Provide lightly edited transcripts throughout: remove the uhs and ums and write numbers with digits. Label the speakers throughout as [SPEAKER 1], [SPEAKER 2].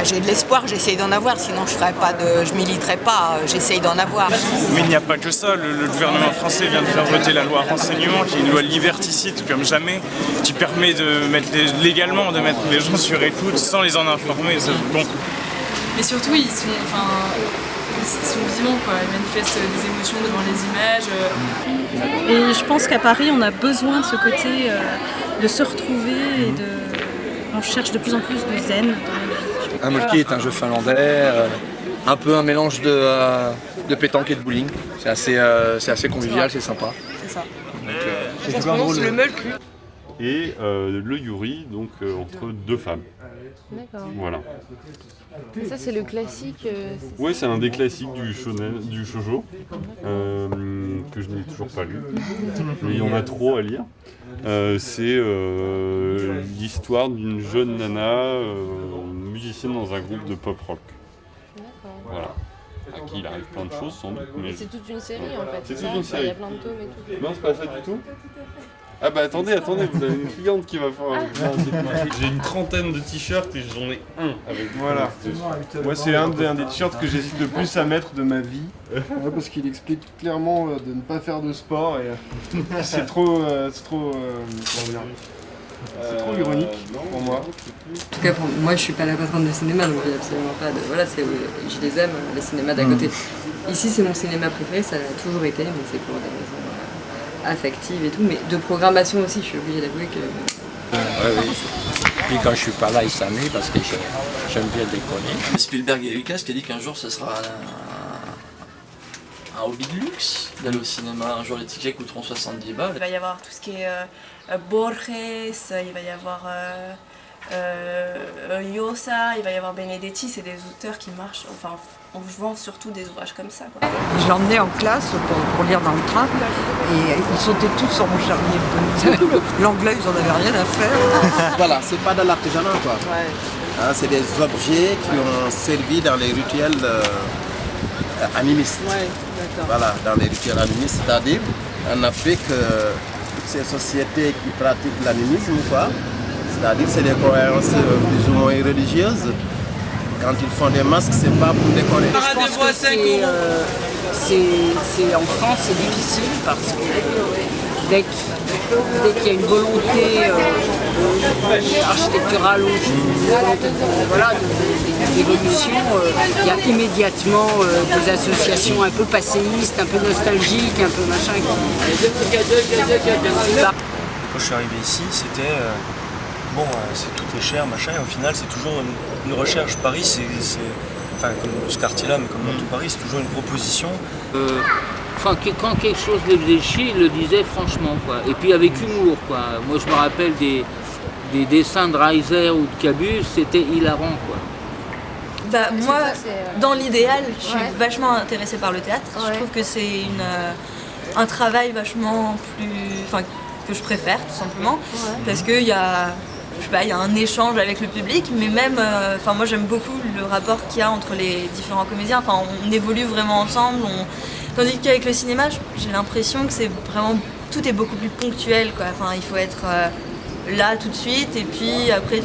[SPEAKER 1] J'ai de l'espoir, j'essaye d'en avoir, sinon je militerai pas, j'essaye d'en avoir.
[SPEAKER 2] Mais il n'y a pas que ça, le gouvernement français vient de faire voter la loi renseignement, qui est une loi liberticide comme jamais, qui permet de mettre légalement de mettre les gens sur écoute sans les en informer. Bon.
[SPEAKER 3] Mais surtout ils sont vivants, quoi. Ils manifestent des émotions devant les images.
[SPEAKER 4] Et je pense qu'à Paris on a besoin de ce côté de se retrouver et on cherche de plus en plus de zen dans notre vie.
[SPEAKER 5] Un molki est un jeu finlandais, un peu un mélange de pétanque et de bowling. C'est assez convivial, c'est sympa.
[SPEAKER 4] C'est ça.
[SPEAKER 1] Ça se prononce le molku.
[SPEAKER 6] Et le yuri, donc entre deux femmes.
[SPEAKER 7] D'accord.
[SPEAKER 6] Voilà.
[SPEAKER 7] Ça c'est le classique.
[SPEAKER 6] Oui, c'est un des classiques du shonen, du shoujo, que je n'ai toujours pas lu. Mais il y en a trop à lire. C'est l'histoire d'une jeune nana musicienne dans un groupe de pop rock.
[SPEAKER 7] D'accord.
[SPEAKER 6] Voilà. À qui il arrive plein de choses sans doute. Mais
[SPEAKER 7] c'est toute une série en fait.
[SPEAKER 6] C'est toute une série.
[SPEAKER 7] Il y a plein de tomes et tout.
[SPEAKER 6] Non, c'est pas ça du tout. Ah bah attendez, vous avez une cliente qui va faire... J'ai une trentaine de t-shirts et j'en ai un avec moi.
[SPEAKER 8] Voilà. Moi c'est un des t-shirts que j'hésite le plus à mettre de ma vie. Ouais, parce qu'il explique clairement de ne pas faire de sport et c'est trop ironique pour moi.
[SPEAKER 9] En tout cas, pour moi, je suis pas la patronne de cinéma, donc il n'y a absolument pas de... Voilà, je les aime, les cinémas d'à côté. Ici, c'est mon cinéma préféré, ça l'a toujours été, mais c'est pour des raisons affectives et tout. Mais de programmation aussi, je suis obligée d'avouer que...
[SPEAKER 10] Oui. Puis quand je suis pas là, il s'ennuie parce que j'aime bien déconner.
[SPEAKER 11] Spielberg et Lucas qui a dit qu'un jour, ce sera un hobby de luxe d'aller au cinéma. Un jour, les tickets coûteront 70 balles.
[SPEAKER 3] Il va y avoir tout ce qui est Borges, il va y avoir Yosa, il va y avoir Benedetti, c'est des auteurs qui marchent, enfin on vend surtout des ouvrages comme ça, quoi.
[SPEAKER 1] Je l'emmenais en classe pour lire dans le train et ils sautaient tous sur mon charnier. L'anglais, ils en avaient rien à faire.
[SPEAKER 12] Voilà, c'est pas de l'artisanat quoi.
[SPEAKER 1] Ouais.
[SPEAKER 12] Hein, c'est des objets qui ont servi dans les rituels animistes.
[SPEAKER 1] Ouais, d'accord.
[SPEAKER 12] Voilà, dans les rituels animistes, c'est-à-dire en Afrique, toutes ces sociétés qui pratiquent l'animisme, quoi, c'est-à-dire c'est des croyances plus ou moins religieuses. Quand ils font des masques, c'est pas pour décorer.
[SPEAKER 1] Je pense que c'est en France, c'est difficile parce que dès qu'il y a une volonté architecturale ou d'évolution, il y a immédiatement des associations un peu passéistes, un peu nostalgiques, un peu machin.
[SPEAKER 13] Quand je suis arrivé ici, c'était c'est tout est cher, machin, et au final c'est toujours une recherche. Paris, enfin comme ce quartier-là, mais comme dans tout Paris, c'est toujours une proposition.
[SPEAKER 14] Quand quelque chose le faisait chier, il le disait franchement, quoi. Et puis avec humour, quoi. Moi je me rappelle des dessins de Reiser ou de Cabus, c'était hilarant, quoi.
[SPEAKER 3] Bah, moi, dans l'idéal, je suis vachement intéressée par le théâtre. Je trouve que c'est un travail vachement plus... Enfin, que je préfère, tout simplement. Parce qu'il y a... Je sais pas, il y a un échange avec le public, mais même, moi j'aime beaucoup le rapport qu'il y a entre les différents comédiens. Enfin, on évolue vraiment ensemble. Tandis qu'avec le cinéma, j'ai l'impression que c'est vraiment, tout est beaucoup plus ponctuel, quoi. Enfin, il faut être là tout de suite, et puis après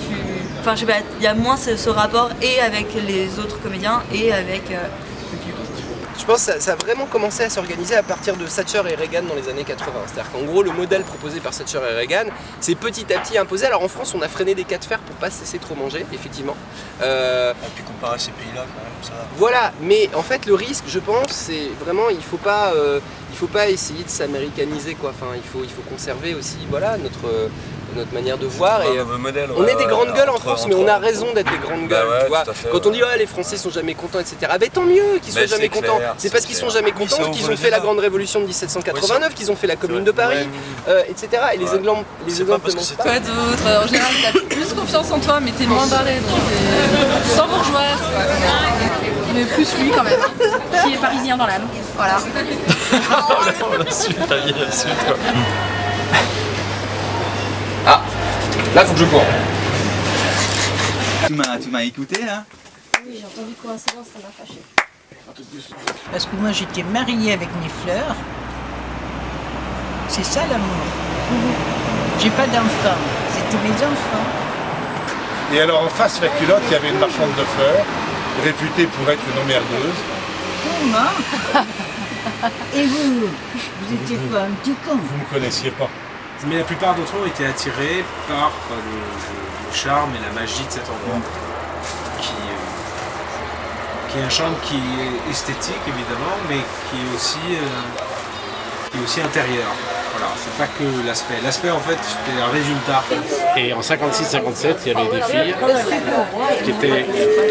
[SPEAKER 3] enfin, je sais pas, il y a moins ce rapport et avec les autres comédiens et avec le public.
[SPEAKER 15] Je pense que ça a vraiment commencé à s'organiser à partir de Thatcher et Reagan dans les années 80. C'est-à-dire qu'en gros, le modèle proposé par Thatcher et Reagan, c'est petit à petit imposé. Alors en France, on a freiné des cas de fer pour pas se laisser trop manger, effectivement.
[SPEAKER 13] Et puis comparé à ces pays-là, quand même, ça...
[SPEAKER 15] Voilà, mais en fait, le risque, je pense, c'est vraiment, il faut pas essayer de s'américaniser, quoi. Enfin, il faut conserver aussi, voilà, notre manière de voir. Et on est des grandes gueules en France, mais on a raison d'être des grandes gueules. Tu vois. Quand on dit les Français sont jamais contents, etc. Ben tant mieux qu'ils soient jamais contents. C'est parce qu'ils sont jamais contents qu'ils ont fait la grande révolution de 1789, qu'ils ont fait la Commune de Paris, etc. Et les exemples ne manquent pas.
[SPEAKER 3] Quoi d'autre? En général, t'as plus confiance en toi, mais t'es moins barré, donc sans bourgeoise.
[SPEAKER 4] Mais plus lui quand même, qui est parisien dans l'âme. Voilà.
[SPEAKER 15] On a su, t'as mis là-dessus, toi.
[SPEAKER 16] Ah, là faut que je cours.
[SPEAKER 17] Tu m'as écouté hein?
[SPEAKER 18] Oui, j'ai entendu coïncidence, ça m'a fâché.
[SPEAKER 19] Parce que moi j'étais mariée avec mes fleurs. C'est ça l'amour. J'ai pas d'enfants, c'était mes enfants.
[SPEAKER 20] Et alors en face de la culotte, il y avait une marchande de fleurs, réputée pour être une emmerdeuse.
[SPEAKER 19] Comment? Et vous étiez quoi, un petit con?
[SPEAKER 20] Vous ne me connaissiez pas.
[SPEAKER 21] Mais la plupart d'entre eux ont été attirés par le charme et la magie de cet endroit. Qui est un charme qui est esthétique évidemment, mais qui est aussi intérieur. Voilà, c'est pas que l'aspect. L'aspect en fait c'était un résultat.
[SPEAKER 22] Et en 56-57, il y avait des filles qui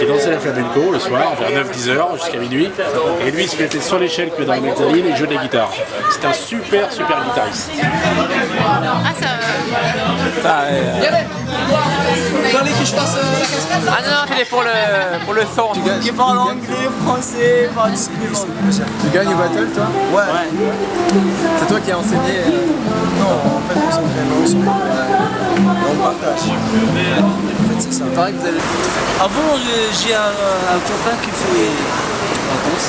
[SPEAKER 22] dansaient la flamenco le soir vers 9-10 heures jusqu'à minuit. Et lui il se mettait sur l'échelle que dans la mezzanine et jouait de la guitare. C'était un super guitariste.
[SPEAKER 7] Ah ça...
[SPEAKER 15] Fallait que je fasse la cascade.
[SPEAKER 11] Ah non, c'était pour le son.
[SPEAKER 15] Qui parle anglais, français,
[SPEAKER 5] Tu gagnes au battle toi?
[SPEAKER 15] Ouais.
[SPEAKER 5] C'est toi qui as enseigné
[SPEAKER 15] Non, en fait on s'entraîne ensemble. On partage. En fait c'est ça.
[SPEAKER 5] Pareil que vous avez...
[SPEAKER 15] Avant j'ai un copain qui fait la danse.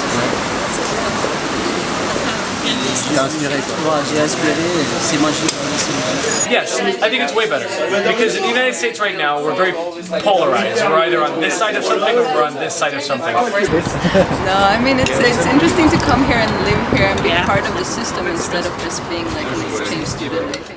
[SPEAKER 5] J'ai inspiré quoi.
[SPEAKER 15] Ouais, j'ai inspiré, c'est magique.
[SPEAKER 23] Yes, I think it's way better. Because in the United States right now, we're very polarized. We're either on this side of something or we're on this side of something.
[SPEAKER 9] No, I mean it's interesting to come here and live here and be part of the system instead of just being like an exchange student.